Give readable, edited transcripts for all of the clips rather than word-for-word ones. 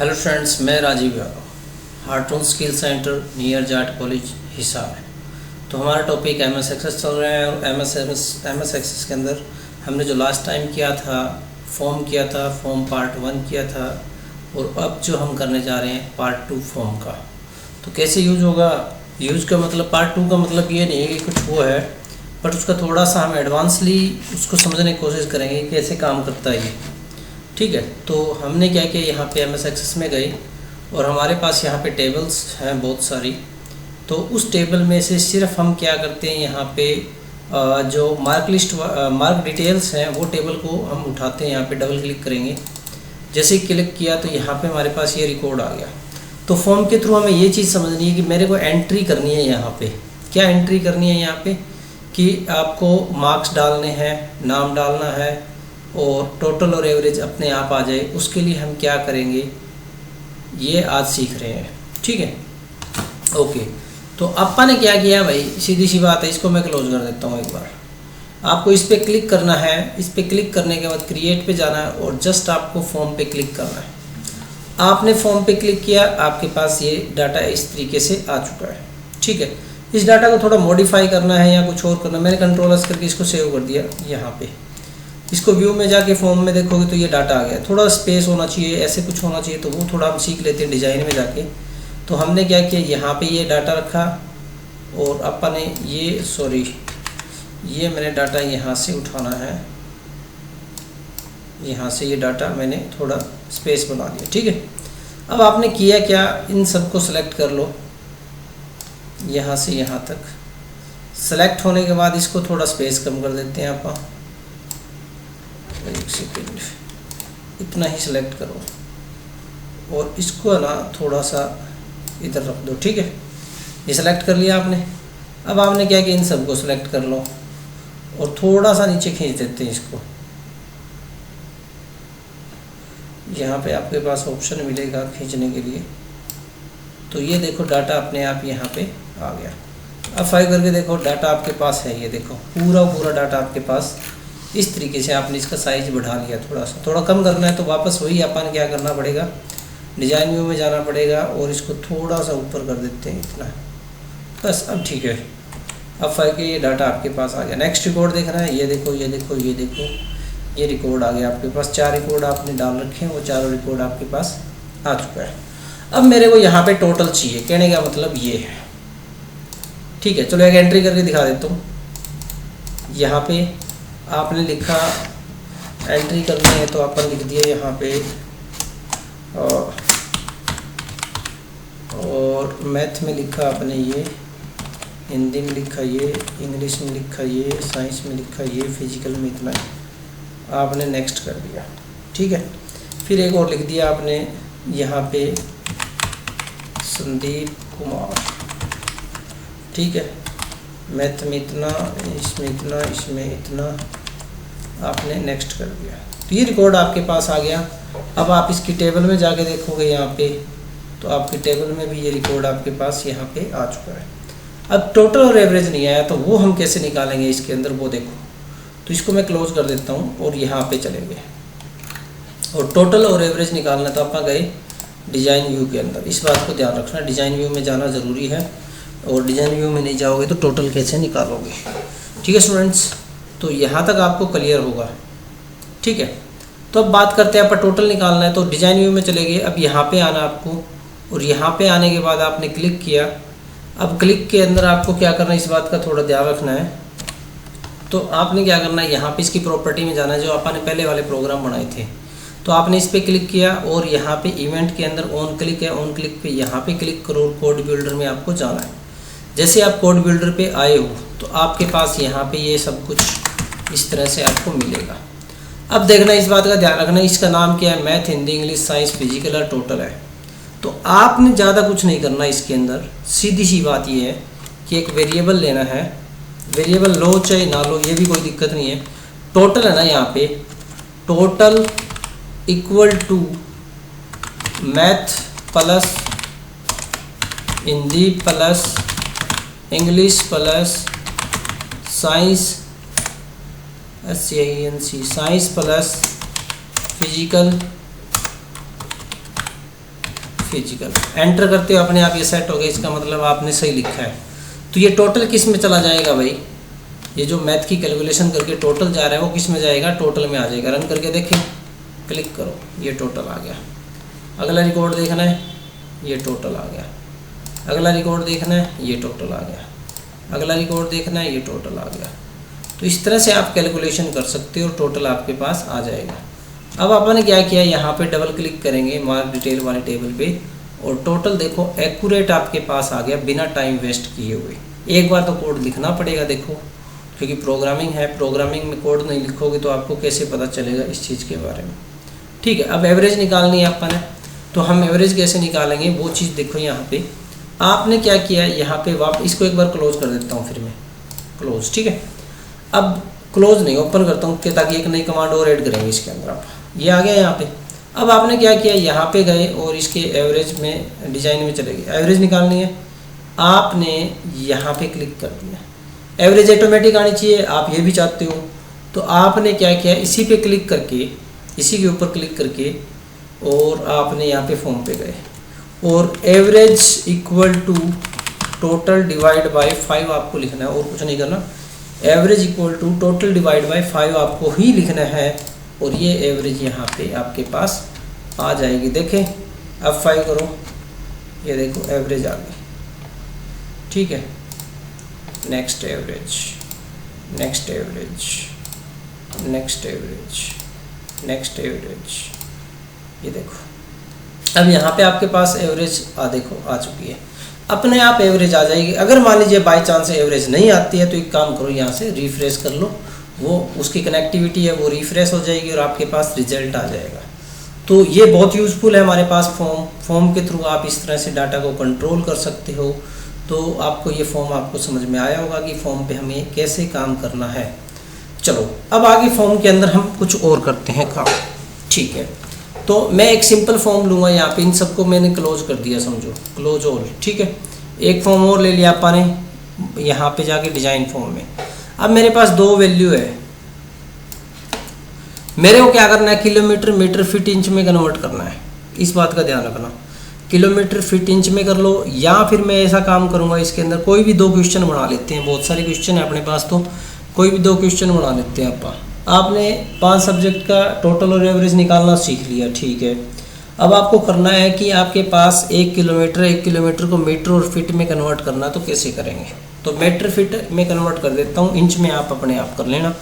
Hello friends, मैं Rajeev Yadav, Hartron skill centre near Jat college Hisar. तो हमारा टॉपिक MS एक्सेस चल रहा है और MS एक्सेस के अंदर हमने जो लास्ट टाइम किया था फॉर्म पार्ट 1 किया था और अब जो हम करने जा रहे हैं पार्ट 2 फॉर्म का। तो कैसे यूज होगा, यूज का मतलब पार्ट 2 का मतलब ये नहीं है कि कुछ वो है, बट उसका थोड़ा सा हम एडवांसली उसको समझने की कोशिश करेंगे कैसे काम करता है ये। ठीक है, तो हमने क्या किया, यहाँ पे MS एक्सेस में गए और हमारे पास यहाँ पे टेबल्स हैं बहुत सारी। तो उस टेबल में से सिर्फ हम क्या करते हैं, यहाँ पे जो मार्क डिटेल्स हैं वो टेबल को हम उठाते हैं। यहाँ पे डबल क्लिक करेंगे, जैसे ही क्लिक किया तो यहाँ पे हमारे पास ये रिकॉर्ड आ गया। तो फॉर्म के थ्रू हमें ये चीज़ समझनी है कि मेरे को एंट्री करनी है। यहाँ पे क्या एंट्री करनी है, यहाँ पे कि आपको मार्क्स डालने हैं, नाम डालना है और टोटल और एवरेज अपने आप आ जाए। उसके लिए हम क्या करेंगे ये आज सीख रहे हैं। ठीक है, ओके। तो अपा ने क्या किया भाई, सीधी सी बात है, इसको मैं क्लोज कर देता हूँ एक बार। आपको इस पर क्लिक करना है, इस पर क्लिक करने के बाद क्रिएट पे जाना है और जस्ट आपको फॉर्म पे क्लिक करना है। आपने फॉर्म पे क्लिक किया, आपके पास ये डाटा इस तरीके से आ चुका है। ठीक है, इस डाटा को थोड़ा मॉडिफाई करना है या कुछ और करना, मैंने कंट्रोल करके इसको सेव कर दिया। यहाँ पे इसको व्यू में जाके फॉर्म में देखोगे तो ये डाटा आ गया। थोड़ा स्पेस होना चाहिए, ऐसे कुछ होना चाहिए, तो वो थोड़ा हम सीख लेते हैं डिज़ाइन में जाके। तो हमने क्या किया, यहाँ पे ये डाटा रखा और अपन ने ये मैंने डाटा यहाँ से उठाना है। यहाँ से ये डाटा मैंने थोड़ा स्पेस बना दिया। ठीक है, अब आपने किया क्या, इन सबको सेलेक्ट कर लो यहाँ से यहाँ तक। सेलेक्ट होने के बाद इसको थोड़ा स्पेस कम कर देते हैं आप, एक सेकेंड, इतना ही सिलेक्ट करो और इसको ना थोड़ा सा इधर रख दो। ठीक है, ये सिलेक्ट कर लिया आपने। अब आपने क्या किया, इन सबको सिलेक्ट कर लो और थोड़ा सा नीचे खींच देते हैं इसको। यहाँ पे आपके पास ऑप्शन मिलेगा खींचने के लिए। तो ये देखो डाटा अपने आप यहाँ पे आ गया। अब फाइल करके देखो, डाटा आपके पास है। ये देखो पूरा डाटा आपके पास। इस तरीके से आपने इसका साइज बढ़ा लिया। थोड़ा कम करना है तो वापस वही अपन क्या करना पड़ेगा, डिज़ाइन व्यू में जाना पड़ेगा और इसको थोड़ा सा ऊपर कर देते हैं, इतना बस। अब ठीक है, अब फाइल के ये डाटा आपके पास आ गया। नेक्स्ट रिकॉर्ड देखना है, ये देखो ये रिकॉर्ड आ गया आपके पास। 4 रिकॉर्ड आपने डाल रखे हैं, वो चारों रिकॉर्ड आपके पास आ चुका है। अब मेरे को यहाँ पे टोटल चाहिए, कहने का मतलब ये है। ठीक है, चलो एक एंट्री करके दिखा देता हूँ। यहाँ पे आपने लिखा एंट्री करनी है तो अपन लिख दिया यहाँ पे और मैथ में लिखा आपने ये, हिंदी में लिखा ये, इंग्लिश में लिखा ये, साइंस में लिखा ये, फिजिकल में इतना आपने नेक्स्ट कर दिया। ठीक है, फिर एक और लिख दिया आपने यहाँ पे संदीप कुमार। ठीक है, मैथ में इतना, इसमें इतना, इसमें इतना आपने नेक्स्ट कर दिया। तो ये रिकॉर्ड आपके पास आ गया। अब आप इसकी टेबल में जाके देखोगे यहाँ पे, तो आपकी टेबल में भी ये रिकॉर्ड आपके पास यहाँ पे आ चुका है। अब टोटल और एवरेज नहीं आया तो वो हम कैसे निकालेंगे इसके अंदर, वो देखो। तो इसको मैं क्लोज कर देता हूँ और यहाँ पे चलेंगे और टोटल और एवरेज निकालना। तो आप गए डिज़ाइन व्यू के अंदर। इस बात को ध्यान रखना, डिज़ाइन व्यू में जाना ज़रूरी है और डिज़ाइन व्यू में नहीं जाओगे तो टोटल कैसे निकालोगे। ठीक है स्टूडेंट्स, तो यहाँ तक आपको क्लियर होगा। ठीक है, तो अब बात करते हैं, आप टोटल निकालना है तो डिज़ाइन व्यू में चले गए। अब यहाँ पे आना आपको और यहाँ पे आने के बाद आपने क्लिक किया। अब क्लिक के अंदर आपको क्या करना है, इस बात का थोड़ा ध्यान रखना है। तो आपने क्या करना है, यहाँ पे इसकी प्रॉपर्टी में जाना है, जो आपने पहले वाले प्रोग्राम बनाए थे। तो आपने इस पर क्लिक किया और यहाँ पे इवेंट के अंदर ऑन क्लिक है, ऑन क्लिक पे यहाँ पे क्लिक करो, कोड बिल्डर में आपको जाना है। जैसे आप कोड बिल्डर पे आए हो तो आपके पास यहाँ पे ये सब कुछ इस तरह से आपको मिलेगा। अब देखना, इस बात का ध्यान रखना, इसका नाम क्या है, math, Hindi, English, science, physical और टोटल है। तो आपने ज़्यादा कुछ नहीं करना इसके अंदर। सीधी सी बात ये है कि एक वेरिएबल लेना है, वेरिएबल लो चाहे ना लो ये भी कोई दिक्कत नहीं है। टोटल है ना, यहाँ पे total equal to math plus Hindi plus English plus science SCIENC science plus physical physical, enter करते हो अपने आप ये सेट हो गया, इसका मतलब आपने सही लिखा है। तो ये टोटल किस में चला जाएगा भाई, ये जो मैथ की कैलकुलेशन करके टोटल जा रहा है वो किस में जाएगा, टोटल में आ जाएगा। रन करके देखें, क्लिक करो, ये टोटल आ गया। अगला रिकॉर्ड देखना है, ये टोटल आ गया। अगला रिकॉर्ड देखना है, ये टोटल आ गया। अगला रिकॉर्ड देखना है, ये टोटल आ गया। तो इस तरह से आप कैलकुलेशन कर सकते हो और टोटल आपके पास आ जाएगा। अब आपने क्या किया, यहाँ पे डबल क्लिक करेंगे मार्क डिटेल वाले टेबल पे और टोटल देखो एक्यूरेट आपके पास आ गया बिना टाइम वेस्ट किए हुए। एक बार तो कोड लिखना पड़ेगा देखो, क्योंकि प्रोग्रामिंग है, प्रोग्रामिंग में कोड नहीं लिखोगे तो आपको कैसे पता चलेगा इस चीज़ के बारे में। ठीक है, अब एवरेज निकालनी है अपन है, तो हम एवरेज कैसे निकालेंगे वो चीज़ देखो। यहाँ पे आपने क्या किया, यहाँ पे वापस इसको एक बार क्लोज कर देता हूँ, फिर मैं क्लोज। ठीक है, अब क्लोज नहीं ओपन करता हूँ कि ताकि एक नई कमांड और ऐड करेंगे इसके अंदर। आप ये आ गया यहाँ पे। अब आपने क्या किया, यहाँ पे गए और इसके एवरेज में डिजाइन में चले गए, एवरेज निकालनी है। आपने यहाँ पे क्लिक कर दिया, एवरेज ऑटोमेटिक आनी चाहिए, आप ये भी चाहते हो तो आपने क्या किया, इसी पे क्लिक करके, इसी के ऊपर क्लिक करके और आपने यहाँ पे फॉर्म पे गए और average equal to total divide by 5 आपको लिखना है और कुछ नहीं करना। Average equal to total divide by 5 आपको ही लिखना है और ये एवरेज यहाँ पे आपके पास आ जाएगी। देखें, अब 5 करो, ये देखो एवरेज आ गई। ठीक है, next average, next average, next average, next average, ये देखो अब यहाँ पे आपके पास एवरेज देखो आ चुकी है, अपने आप एवरेज आ जाएगी। अगर मान लीजिए बाई चांस एवरेज नहीं आती है तो एक काम करो, यहाँ से रिफ्रेश कर लो, वो उसकी कनेक्टिविटी है वो रिफ्रेश हो जाएगी और आपके पास रिजल्ट आ जाएगा। तो ये बहुत यूज़फुल है हमारे पास फॉर्म के थ्रू आप इस तरह से डाटा को कंट्रोल कर सकते हो। तो आपको ये फॉर्म आपको समझ में आया होगा कि फॉर्म पे हमें कैसे काम करना है। चलो अब आगे फॉर्म के अंदर हम कुछ और करते हैं काम। ठीक है, तो मैं एक सिंपल फॉर्म लूँगा, यहाँ पे इन सबको मैंने क्लोज कर दिया, समझो क्लोज ऑल। ठीक है, एक फॉर्म और ले लिया आपने यहाँ पे जाके डिजाइन फॉर्म में। अब मेरे पास 2 वैल्यू है, मेरे को क्या करना है, किलोमीटर मीटर फीट इंच में कन्वर्ट करना है। इस बात का ध्यान रखना, किलोमीटर फीट इंच में कर लो, या फिर मैं ऐसा काम करूँगा इसके अंदर कोई भी 2 क्वेश्चन बना लेते हैं। बहुत सारे क्वेश्चन है अपने पास, तो कोई भी 2 क्वेश्चन बना लेते हैं। आपने 5 सब्जेक्ट का टोटल और एवरेज निकालना सीख लिया। ठीक है, अब आपको करना है कि आपके पास 1 किलोमीटर को मीटर और फीट में कन्वर्ट करना, तो कैसे करेंगे। तो मीटर फीट में कन्वर्ट कर देता हूँ, इंच में आप अपने आप कर लेना।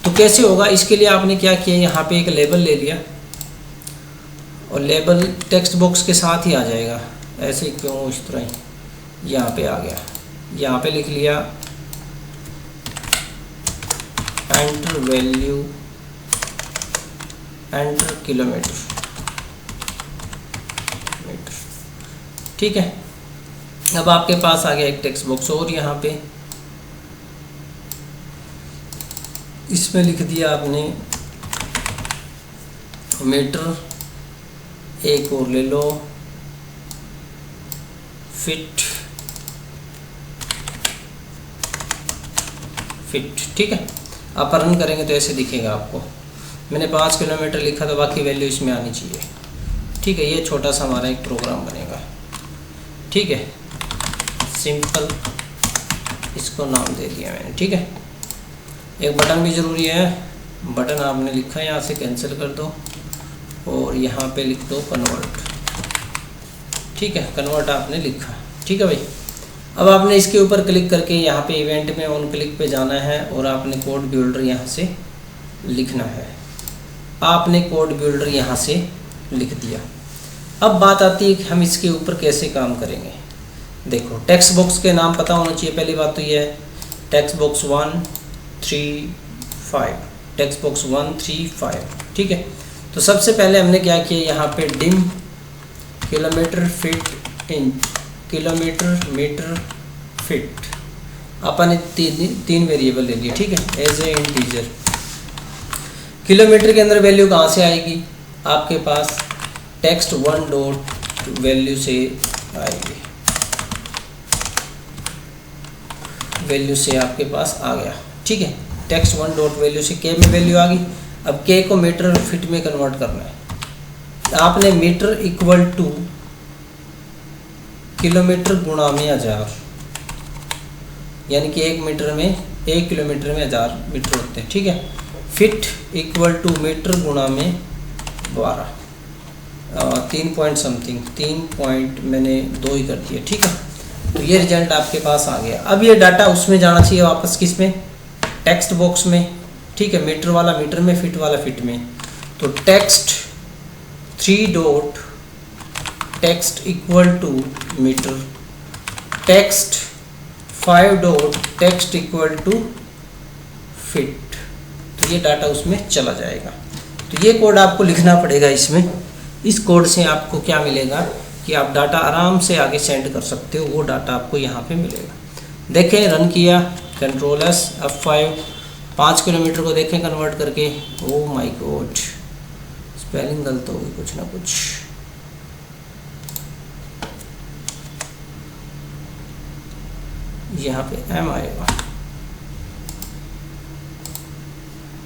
तो कैसे होगा, इसके लिए आपने क्या किया, यहाँ पे एक लेबल ले लिया और लेबल टेक्स्ट बॉक्स के साथ ही आ जाएगा, ऐसे क्यों इस तरह ही यहाँ पे आ गया। यहाँ पे लिख लिया एंटर वैल्यू, एंटर किलोमीटर। ठीक है, अब आपके पास आ गया एक टेक्स्ट बॉक्स और यहाँ पे इसमें लिख दिया आपने मीटर, एक और ले लो फिट। ठीक है, आप रन करेंगे तो ऐसे दिखेगा आपको। मैंने 5 किलोमीटर लिखा तो बाकी वैल्यू इसमें आनी चाहिए। ठीक है, ये छोटा सा हमारा एक प्रोग्राम बनेगा। ठीक है, सिंपल, इसको नाम दे दिया मैंने। ठीक है, एक बटन भी ज़रूरी है, बटन आपने लिखा है यहाँ से कैंसिल कर दो और यहाँ पे लिख दो कन्वर्ट। ठीक है, कन्वर्ट आपने लिखा। ठीक है भाई, अब आपने इसके ऊपर क्लिक करके यहाँ पे इवेंट में ऑन क्लिक पे जाना है और आपने कोड बिल्डर यहाँ से लिखना है। आपने कोड बिल्डर यहाँ से लिख दिया। अब बात आती है कि हम इसके ऊपर कैसे काम करेंगे। देखो, टेक्स्ट बॉक्स के नाम पता होना चाहिए। पहली बात तो ये है टेक्स्ट बॉक्स 1 3 5, टेक्स्ट बॉक्स 1 3 5। ठीक है, तो सबसे पहले हमने क्या किया, यहाँ पे dim kilometre feet inch, kilometre metre feet, अपन ने तीन वेरिएबल ले लिए। ठीक है, एज ए इंटीजर। किलोमीटर के अंदर वैल्यू कहाँ से आएगी, आपके पास टेक्स्ट 1 डॉट वैल्यू से आएगी, वैल्यू से आपके पास आ गया। ठीक है, टेक्स्ट 1 डॉट वैल्यू से के में वैल्यू आ गई। अब के को मीटर फीट में कन्वर्ट करना है। आपने मीटर इक्वल टू किलोमीटर गुणा में 1000, यानी कि 1 किलोमीटर में 1000 मीटर होते हैं, ठीक है। फिट इक्वल टू मीटर गुणा में 12, 3 पॉइंट समथिंग, 3 पॉइंट मैंने 2 ही कर दिया, ठीक है। तो ये रिजल्ट आपके पास आ गया। अब ये डाटा उसमें जाना चाहिए वापस, किस में, टेक्स्ट बॉक्स में, ठीक है। मीटर वाला मीटर में, फिट वाला फिट में। तो text 3 dot text equal to meter, text 5 dot text equal to fit. तो ये डाटा उसमें चला जाएगा। तो ये कोड आपको लिखना पड़ेगा इसमें। इस कोड से आपको क्या मिलेगा कि आप डाटा आराम से आगे सेंड कर सकते हो, वो डाटा आपको यहाँ पे मिलेगा। देखें, रन किया, कंट्रोल एस, F5, 5 किलोमीटर को देखें कन्वर्ट करके। ओ माय गॉड, स्पेलिंग गलत होगी कुछ ना कुछ। यहाँ पे M आएगा,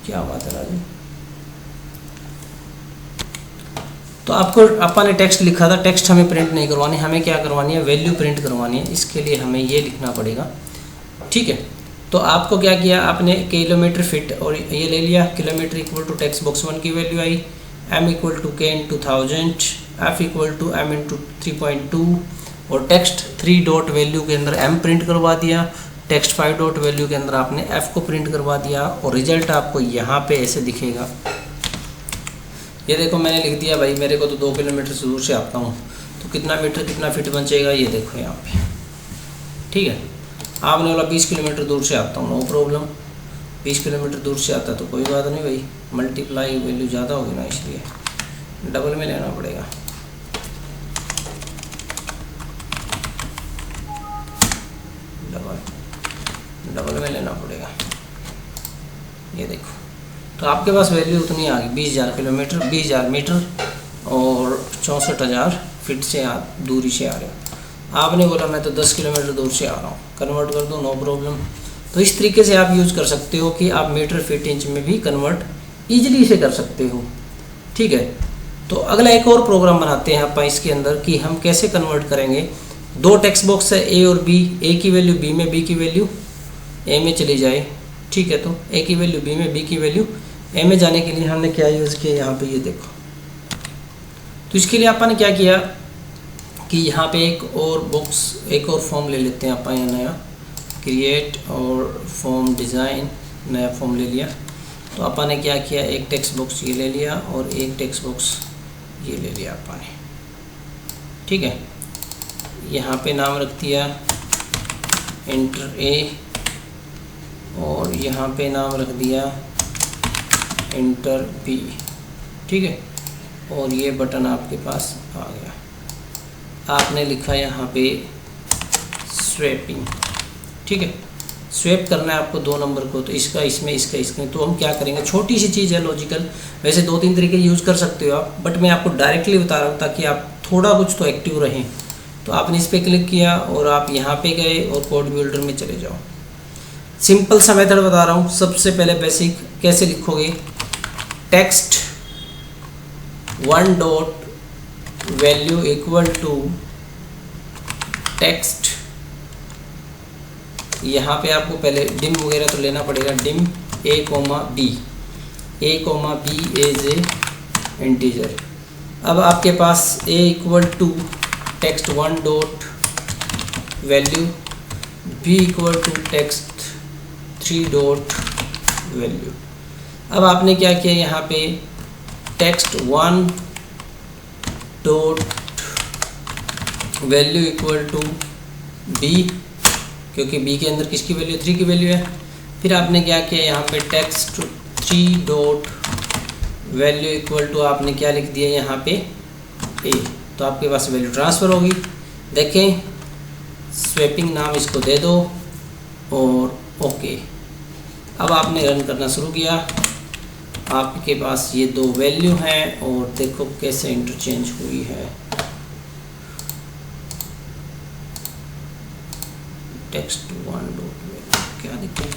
क्या बात है राजू। तो आपको अपन ने टेक्स्ट लिखा था, टेक्स्ट हमें प्रिंट नहीं करवानी, हमें क्या करवानी है, वैल्यू प्रिंट करवानी है। इसके लिए हमें ये लिखना पड़ेगा, ठीक है। तो आपको क्या किया, आपने किलोमीटर फिट और ये ले लिया, kilometer equal to text box 1 की वैल्यू आई, M equal to K into 1000, F equal to M into 3.2, और टेक्स्ट 3 डॉट वैल्यू के अंदर M प्रिंट करवा दिया, टेक्स्ट 5 डॉट वैल्यू के अंदर आपने F को प्रिंट करवा दिया, और रिजल्ट आपको यहाँ पे ऐसे दिखेगा। ये देखो, मैंने लिख दिया भाई, मेरे को तो 2 किलोमीटर से दूर से आता हूँ, तो कितना मीटर कितना फिट बचेगा, ये देखो यहाँ पे, ठीक है। आपने बोला 20 किलोमीटर दूर से आता हूँ, नो प्रॉब्लम। 20 किलोमीटर दूर से आता तो कोई बात नहीं भाई, मल्टीप्लाई वैल्यू ज़्यादा होगी ना, इसलिए डबल में लेना पड़ेगा। डबल में लेना पड़ेगा, ये देखो। तो आपके पास वैल्यू उतनी आ गई, 20,000 किलोमीटर, 20,000 मीटर और 64,000 फिट से दूरी से आ रहे हो। आपने बोला मैं तो 10 किलोमीटर दूर से आ रहा हूँ, कन्वर्ट कर दो, नो प्रॉब्लम। तो इस तरीके से आप यूज़ कर सकते हो कि आप मीटर फिट इंच में भी कन्वर्ट ईजिली से कर सकते हो, ठीक है। तो अगला एक और प्रोग्राम बनाते हैं अपन इसके अंदर कि हम कैसे कन्वर्ट करेंगे। 2 टेक्स्ट बॉक्स है, A और B, A की वैल्यू B में, B की वैल्यू A में चली जाए, ठीक है। तो A की वैल्यू B में, B की वैल्यू A में जाने के लिए हमने क्या यूज़ किया, यहाँ पे ये देखो। तो इसके लिए अपन ने क्या किया कि यहाँ पे एक और बॉक्स, एक और फॉर्म ले लेते हैं अपन, नया क्रिएट और फॉर्म डिज़ाइन, नया फॉर्म ले लिया। तो अपन ने क्या किया, एक टेक्स्ट बॉक्स ये ले लिया और एक टेक्स्ट बॉक्स ये ले लिया अपन ने, ठीक है। यहाँ पे नाम रख दिया एंटर A, और यहाँ पे नाम रख दिया एंटर B, ठीक है। और ये बटन आपके पास आ गया। आपने लिखा यहाँ पे स्वैपिंग, ठीक है। स्वैप करना है आपको 2 नंबर को, तो इसका इसमें, इसका इसमें। तो हम क्या करेंगे, छोटी सी चीज़ है लॉजिकल, वैसे 2-3 तरीके यूज़ कर सकते हो आप, बट मैं आपको डायरेक्टली बता रहा हूँ ताकि आप थोड़ा कुछ तो एक्टिव रहें। तो आपने इस पर क्लिक किया और आप यहाँ पे गए और कोड बिल्डर में चले जाओ। सिंपल सा मेथड बता रहा हूँ। सबसे पहले बेसिक कैसे लिखोगे, text 1 dot value equal to text, यहाँ पे आपको पहले डिम वगैरह तो लेना पड़ेगा, dim A, B, A, B as a integer. अब आपके पास A equal to text 1 dot value, B equal to text 3 dot value. अब आपने क्या किया, यहाँ पे text 1 dot value equal to B, क्योंकि B के अंदर किसकी वैल्यू, 3 की वैल्यू है। फिर आपने क्या किया, यहाँ पे text 3 dot value equal to आपने क्या लिख दिया यहाँ पे A, तो आपके पास वैल्यू ट्रांसफ़र होगी। देखें, स्वैपिंग नाम इसको दे दो और ओके। अब आपने रन करना शुरू किया, आपके पास ये 2 वैल्यू हैं और देखो कैसे इंटरचेंज हुई है। टेक्स्ट 1 डॉट वैल्यू क्या दिखे,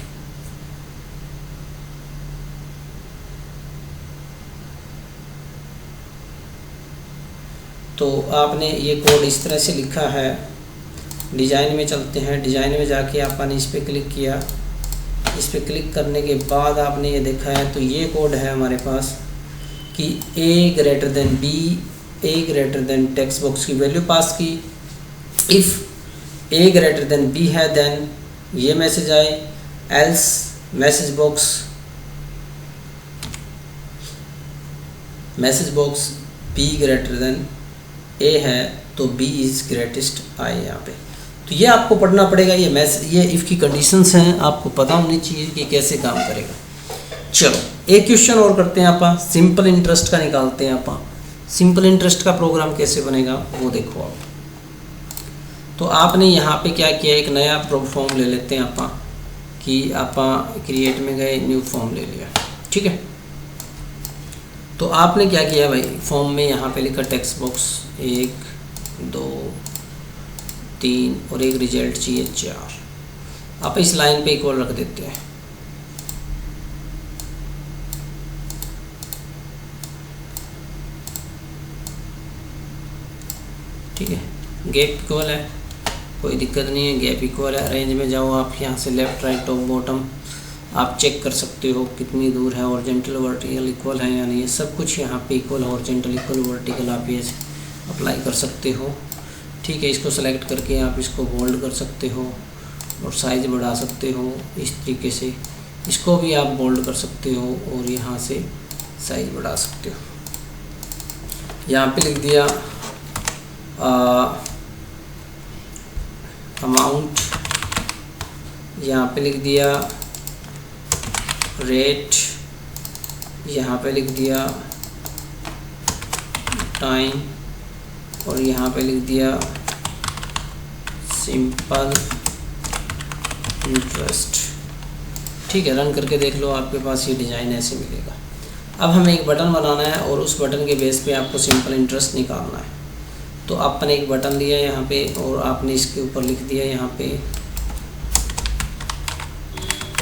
तो आपने ये कोड इस तरह से लिखा है डिज़ाइन में चलते हैं। डिज़ाइन में जाके आपने इस पर क्लिक किया। इस पर क्लिक करने के बाद आपने ये देखा है, तो ये कोड है हमारे पास कि a greater than b, a greater than text box की वैल्यू पास की। If a greater than b है देन ये मैसेज आए, else message box b greater than a है तो b इज़ ग्रेटेस्ट आए यहाँ पे। तो ये आपको पढ़ना पड़ेगा। ये इफ़ की कंडीशंस हैं, आपको पता होनी चाहिए कि कैसे काम करेगा। चलो एक क्वेश्चन और करते हैं आप, सिंपल इंटरेस्ट का निकालते हैं आप। सिंपल इंटरेस्ट का प्रोग्राम कैसे बनेगा वो देखो आप। तो आपने यहाँ पे क्या किया, एक नया फॉर्म ले लेते हैं आप कि आप क्रिएट में गए, न्यू फॉर्म ले लिया, ठीक है। तो आपने क्या किया भाई, फॉर्म में यहाँ पे लिखा टेक्स्ट बॉक्स 1 2 3 और एक रिजल्ट चाहिए 4। आप इस लाइन पे इक्वल रख देते हैं, ठीक है। गैप इक्वल है, कोई दिक्कत नहीं है, गैप इक्वल है। रेंज में जाओ आप, यहाँ से लेफ़्ट राइट टॉप बॉटम आप चेक कर सकते हो कितनी दूर है, हॉरिजॉन्टल वर्टिकल इक्वल है या नहीं, ये सब कुछ यहाँ पे इक्वल, हॉरिजॉन्टल इक्वल, वर्टिकल आप ये अप्लाई कर सकते हो, ठीक है। इसको सेलेक्ट करके आप इसको बोल्ड कर सकते हो और साइज़ बढ़ा सकते हो इस तरीके से। इसको भी आप बोल्ड कर सकते हो और यहाँ से साइज़ बढ़ा सकते हो। यहाँ पे लिख दिया अमाउंट, यहाँ पे लिख दिया रेट, यहाँ पे लिख दिया टाइम और यहाँ पे लिख दिया सिंपल इंटरेस्ट, ठीक है। रन करके देख लो, आपके पास ये डिज़ाइन ऐसे मिलेगा। अब हमें एक बटन बनाना है और उस बटन के बेस पे आपको सिंपल इंटरेस्ट निकालना है। तो आपने एक बटन लिया यहाँ पे और आपने इसके ऊपर लिख दिया यहाँ पे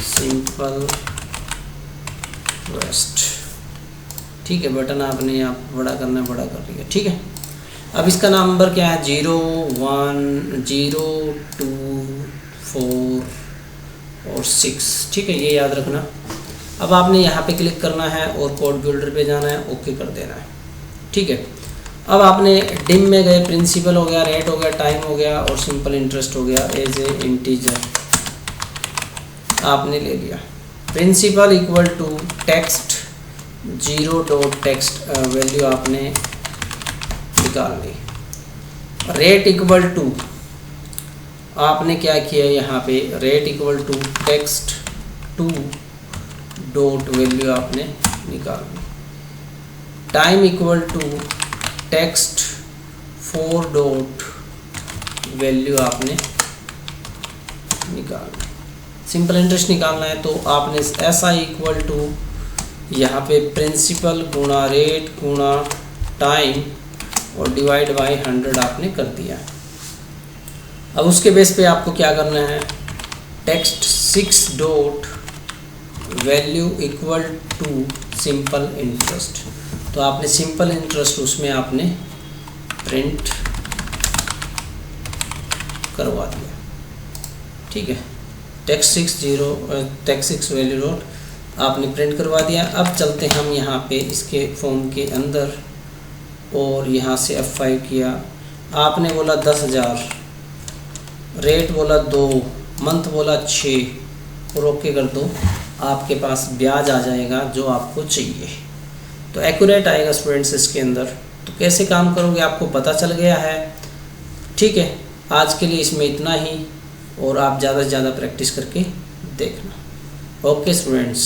सिंपल इंटरेस्ट, ठीक है। बटन आपने यहाँ बड़ा करना है, बड़ा कर लिया, ठीक है। अब इसका नंबर क्या है, 0 1 0 2 4 और 6, ठीक है, ये याद रखना। अब आपने यहाँ पे क्लिक करना है और कोड बिल्डर पे जाना है, ओके कर देना है, ठीक है। अब आपने डिम में गए, प्रिंसिपल हो गया, रेट हो गया, टाइम हो गया और सिंपल इंटरेस्ट हो गया एज ए इंटीजर आपने ले लिया। Principal equal to text 0 dot text value आपने निकाल ली। रेट इक्वल टू आपने क्या किया, यहाँ पे rate equal to text 2 dot value आपने निकाल ली। Time equal to text 4 dot value आपने निकाल ली। सिंपल इंटरेस्ट निकालना है तो आपने ऐसा इक्वल टू यहाँ पे प्रिंसिपल गुणा रेट गुणा टाइम और डिवाइड बाई 100 आपने कर दिया। अब उसके बेस पे आपको क्या करना है, text 6 dot value equal to simple interest. तो आपने सिंपल इंटरेस्ट उसमें आपने प्रिंट करवा दिया, ठीक है। टेक्स्ट 6 वैल्यू डॉट आपने प्रिंट करवा दिया। अब चलते हैं हम यहाँ पे इसके फॉर्म के अंदर और यहाँ से F5 किया। आपने बोला 10,000, रेट बोला 2, मंथ बोला 6 और ओके कर दो। आपके पास ब्याज आ जाएगा जो आपको चाहिए, तो एक्यूरेट आएगा स्टूडेंट्स इसके अंदर। तो कैसे काम करोगे आपको पता चल गया है, ठीक है। आज के लिए इसमें इतना ही और आप ज़्यादा से ज़्यादा प्रैक्टिस करके देखना। Okay students.